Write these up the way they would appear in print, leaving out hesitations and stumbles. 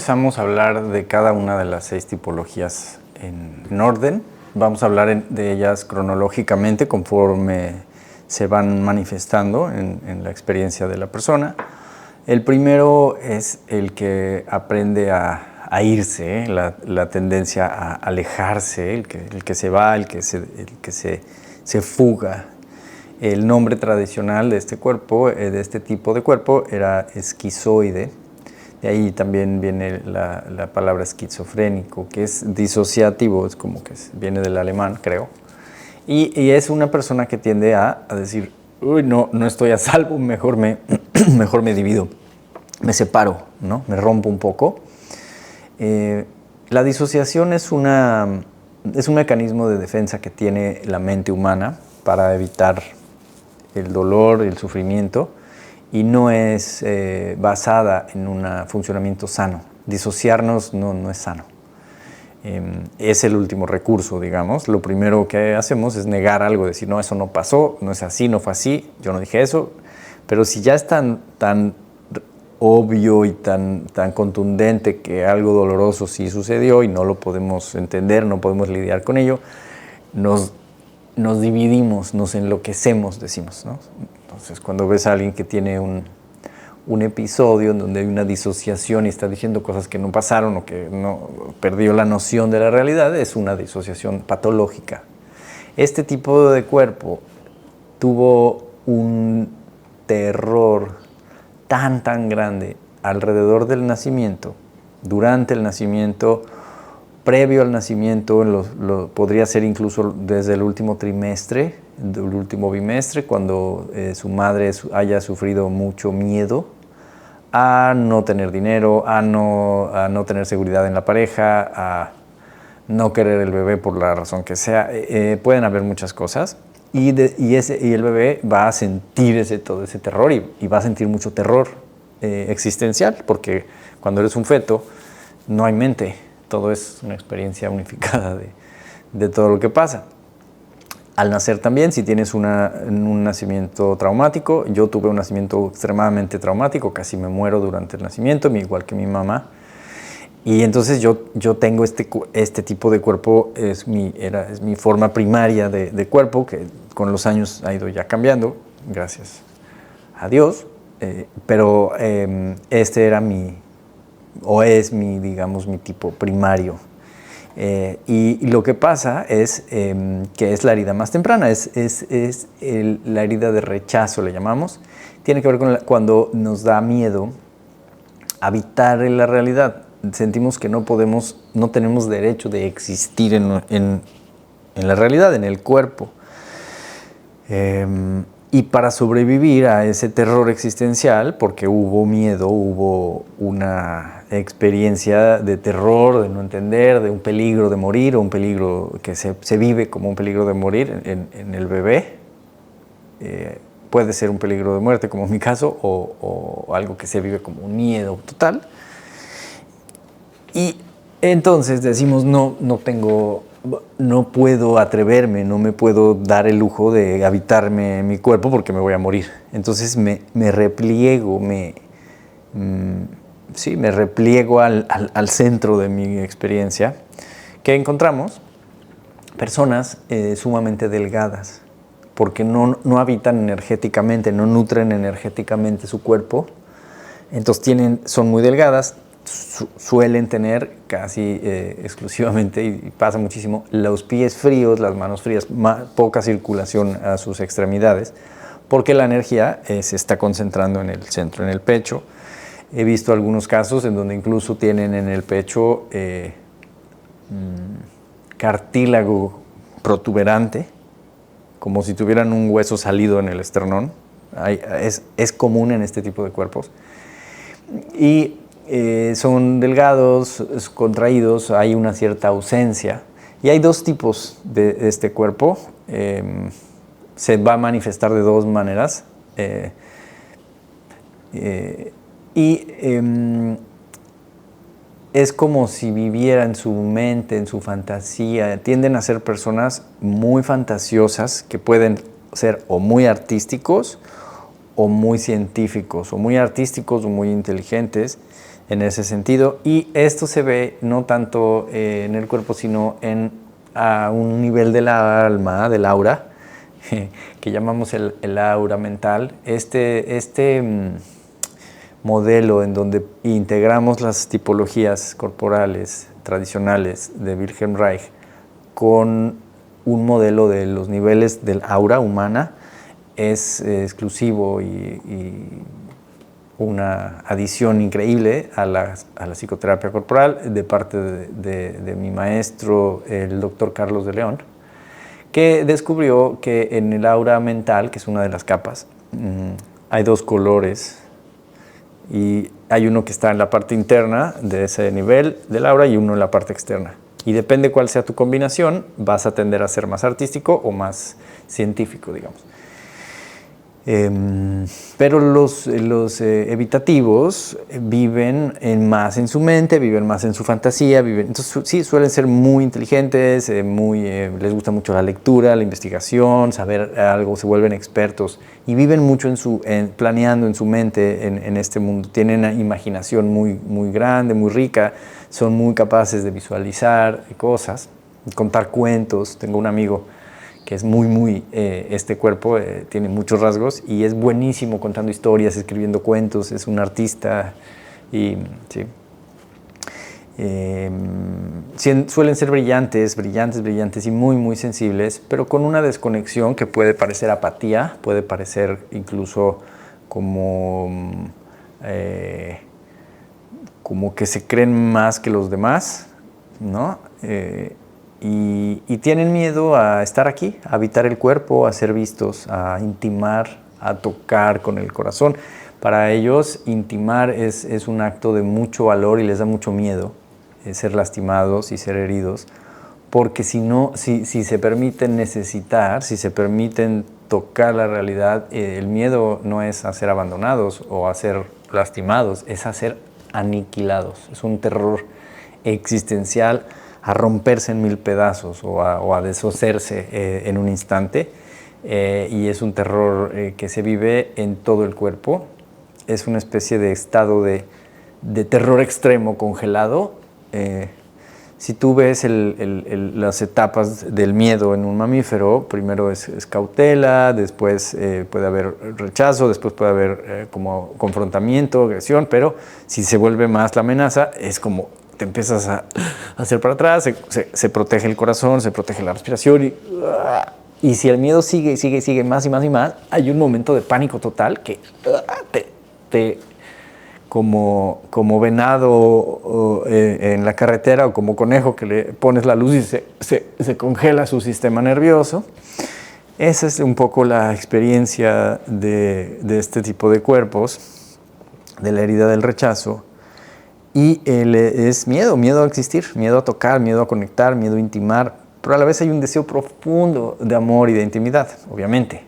Empezamos a hablar de cada una de las 6 tipologías en orden. Vamos a hablar de ellas cronológicamente conforme se van manifestando en la experiencia de la persona. El primero es el que aprende a irse, la tendencia a alejarse, el que se va, el que se fuga. El nombre tradicional de este cuerpo, de este tipo de cuerpo, era esquizoide. De ahí también viene la palabra esquizofrénico, que es disociativo, es como que viene del alemán, creo. Y es una persona que tiende a decir, uy, no estoy a salvo, mejor me divido, me separo, ¿no? Me rompo un poco. La disociación es un mecanismo de defensa que tiene la mente humana para evitar el dolor, el sufrimiento, y no es basada en un funcionamiento sano. Disociarnos no es sano. Es el último recurso, digamos. Lo primero que hacemos es negar algo, decir, no, eso no pasó, no es así, no fue así, yo no dije eso. Pero si ya es tan obvio y tan contundente que algo doloroso sí sucedió y no lo podemos entender, no podemos lidiar con ello, nos dividimos, nos enloquecemos, decimos, ¿no? Entonces, cuando ves a alguien que tiene un episodio en donde hay una disociación y está diciendo cosas que no pasaron o que no perdió la noción de la realidad, es una disociación patológica. Este tipo de cuerpo tuvo un terror tan grande alrededor del nacimiento, durante el nacimiento, previo al nacimiento, podría ser incluso desde el último trimestre, del último bimestre, cuando su madre haya sufrido mucho miedo a no tener dinero, a no tener seguridad en la pareja, a no querer el bebé por la razón que sea. Pueden haber muchas cosas. Y el bebé va a sentir todo ese terror y va a sentir mucho terror existencial, porque cuando eres un feto no hay mente. Todo es una experiencia unificada de todo lo que pasa. Al nacer también, si tienes un nacimiento traumático, yo tuve un nacimiento extremadamente traumático, casi me muero durante el nacimiento, igual que mi mamá. Y entonces yo tengo este tipo de cuerpo, es mi forma primaria de cuerpo, que con los años ha ido ya cambiando, gracias a Dios. Pero este era es mi tipo primario. Y lo que pasa es que es la herida más temprana, es la herida de rechazo, le llamamos. Tiene que ver con cuando nos da miedo habitar en la realidad. Sentimos que no tenemos derecho de existir en la realidad, en el cuerpo. Y para sobrevivir a ese terror existencial, porque hubo miedo, hubo una experiencia de terror, de no entender, de un peligro de morir, o un peligro que se vive como un peligro de morir en el bebé. Puede ser un peligro de muerte, como en mi caso, o algo que se vive como un miedo total. Y entonces decimos, no puedo atreverme, no me puedo dar el lujo de habitarme en mi cuerpo porque me voy a morir. Entonces me repliego, me repliego al centro de mi experiencia, que encontramos personas sumamente delgadas, porque no habitan energéticamente, no nutren energéticamente su cuerpo. Entonces son muy delgadas, suelen tener casi exclusivamente, y pasa muchísimo, los pies fríos, las manos frías, poca circulación a sus extremidades, porque la energía se está concentrando en el centro, en el pecho. He visto algunos casos en donde incluso tienen en el pecho cartílago protuberante, como si tuvieran un hueso salido en el esternón. Es común en este tipo de cuerpos. Y son delgados, contraídos, hay una cierta ausencia. Y hay 2 tipos de este cuerpo. Se va a manifestar de 2 maneras. Es como si viviera en su mente, en su fantasía. Tienden a ser personas muy fantasiosas, que pueden ser o muy artísticos o muy científicos, o muy artísticos o muy inteligentes. en ese sentido. Y esto se ve no tanto en el cuerpo, sino a un nivel de la alma, del aura, que llamamos el aura mental. Este modelo en donde integramos las tipologías corporales tradicionales de Wilhelm Reich con un modelo de los niveles del aura humana es exclusivo y una adición increíble a la psicoterapia corporal de parte de mi maestro, el doctor Carlos de León, que descubrió que en el aura mental, que es una de las capas, hay dos colores y hay uno que está en la parte interna de ese nivel del aura y uno en la parte externa. Y depende cuál sea tu combinación, vas a tender a ser más artístico o más científico, digamos. Pero los evitativos viven más en su mente, viven más en su fantasía, entonces sí, suelen ser muy inteligentes, les gusta mucho la lectura, la investigación, saber algo, se vuelven expertos y viven mucho planeando en su mente en este mundo. Tienen una imaginación muy, muy grande, muy rica, son muy capaces de visualizar cosas, contar cuentos. Tengo un amigo que es este cuerpo tiene muchos rasgos y es buenísimo contando historias, escribiendo cuentos, es un artista y sí. Suelen ser brillantes y muy, muy sensibles, pero con una desconexión que puede parecer apatía, puede parecer incluso como que se creen más que los demás, ¿no? Y tienen miedo a estar aquí, a habitar el cuerpo, a ser vistos, a intimar, a tocar con el corazón. Para ellos, intimar es un acto de mucho valor y les da mucho miedo ser lastimados y ser heridos, porque si se permiten necesitar, si se permiten tocar la realidad, el miedo no es a ser abandonados o a ser lastimados, es a ser aniquilados. Es un terror existencial a romperse en mil pedazos o a deshacerse en un instante, y es un terror que se vive en todo el cuerpo. Es una especie de estado de terror extremo congelado. Si tú ves las etapas del miedo en un mamífero, primero es cautela, después puede haber rechazo, después puede haber como confrontamiento, agresión, pero si se vuelve más la amenaza, es como te empiezas a hacer para atrás, se protege el corazón, se protege la respiración y si el miedo sigue más y más y más, hay un momento de pánico total que como venado en la carretera o como conejo que le pones la luz y se congela su sistema nervioso. Esa es un poco la experiencia de este tipo de cuerpos, de la herida del rechazo. Y es miedo a existir, miedo a tocar, miedo a conectar, miedo a intimar, pero a la vez hay un deseo profundo de amor y de intimidad, obviamente.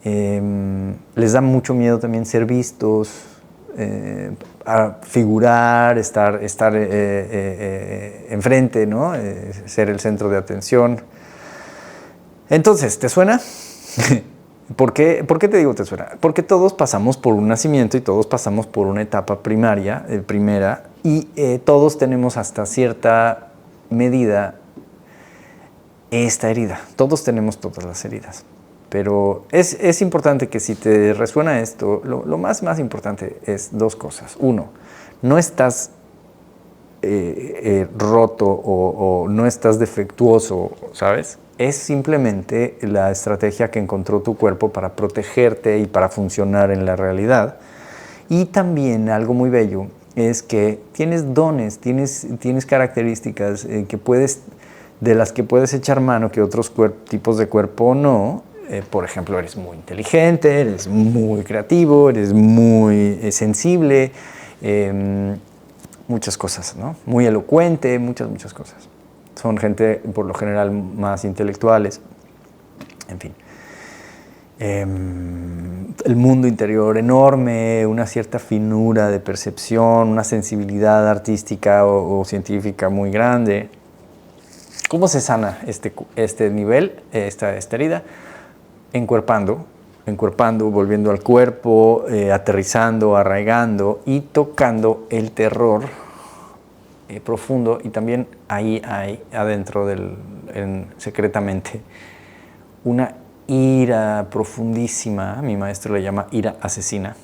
Les da mucho miedo también ser vistos, a figurar, estar enfrente, ¿no? Ser el centro de atención. Entonces, ¿te suena? ¿Por qué te digo te suena? Porque todos pasamos por un nacimiento y todos pasamos por una etapa primera, y todos tenemos hasta cierta medida esta herida. Todos tenemos todas las heridas. Pero es importante que si te resuena esto, lo más importante es dos cosas. Uno, no estás roto o no estás defectuoso, ¿sabes? Es simplemente la estrategia que encontró tu cuerpo para protegerte y para funcionar en la realidad. Y también algo muy bello es que tienes dones, tienes características de las que puedes echar mano que otros tipos de cuerpo no. Por ejemplo, eres muy inteligente, eres muy creativo, eres muy sensible, muchas cosas, ¿no? Muy elocuente, muchas cosas. Son gente, por lo general, más intelectuales, en fin. El mundo interior enorme, una cierta finura de percepción, una sensibilidad artística o científica muy grande. ¿Cómo se sana este nivel, esta herida? Encuerpando, encuerpando, volviendo al cuerpo, aterrizando, arraigando y tocando el terror profundo. Y también ahí hay adentro secretamente una ira profundísima, mi maestro le llama ira asesina,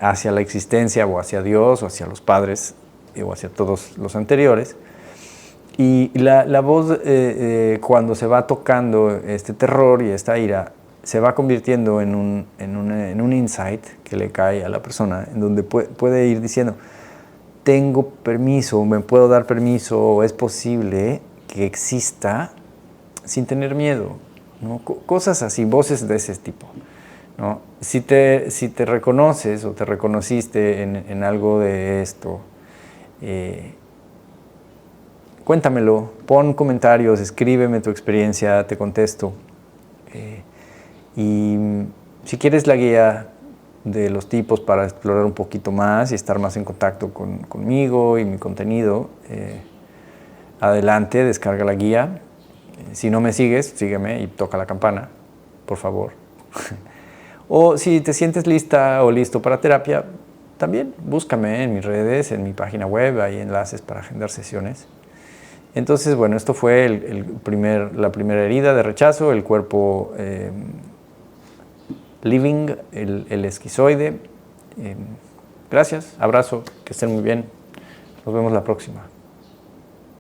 hacia la existencia o hacia Dios o hacia los padres o hacia todos los anteriores. Y la voz, cuando se va tocando este terror y esta ira, se va convirtiendo en un insight que le cae a la persona, en donde puede ir diciendo, tengo permiso, me puedo dar permiso, es posible que exista sin tener miedo, ¿no? Cosas así, voces de ese tipo, ¿no? Si te reconoces o te reconociste en algo de esto, cuéntamelo, pon comentarios, escríbeme tu experiencia, te contesto. Y si quieres la guía de los tipos para explorar un poquito más y estar más en contacto conmigo y mi contenido, adelante, descarga la guía. Si no me sigues, sígueme y toca la campana, por favor. O si te sientes lista o listo para terapia, también búscame en mis redes, en mi página web, hay enlaces para agendar sesiones. Entonces, bueno, esto fue la primera herida de rechazo, el cuerpo living, el esquizoide. Gracias, abrazo, que estén muy bien. Nos vemos la próxima.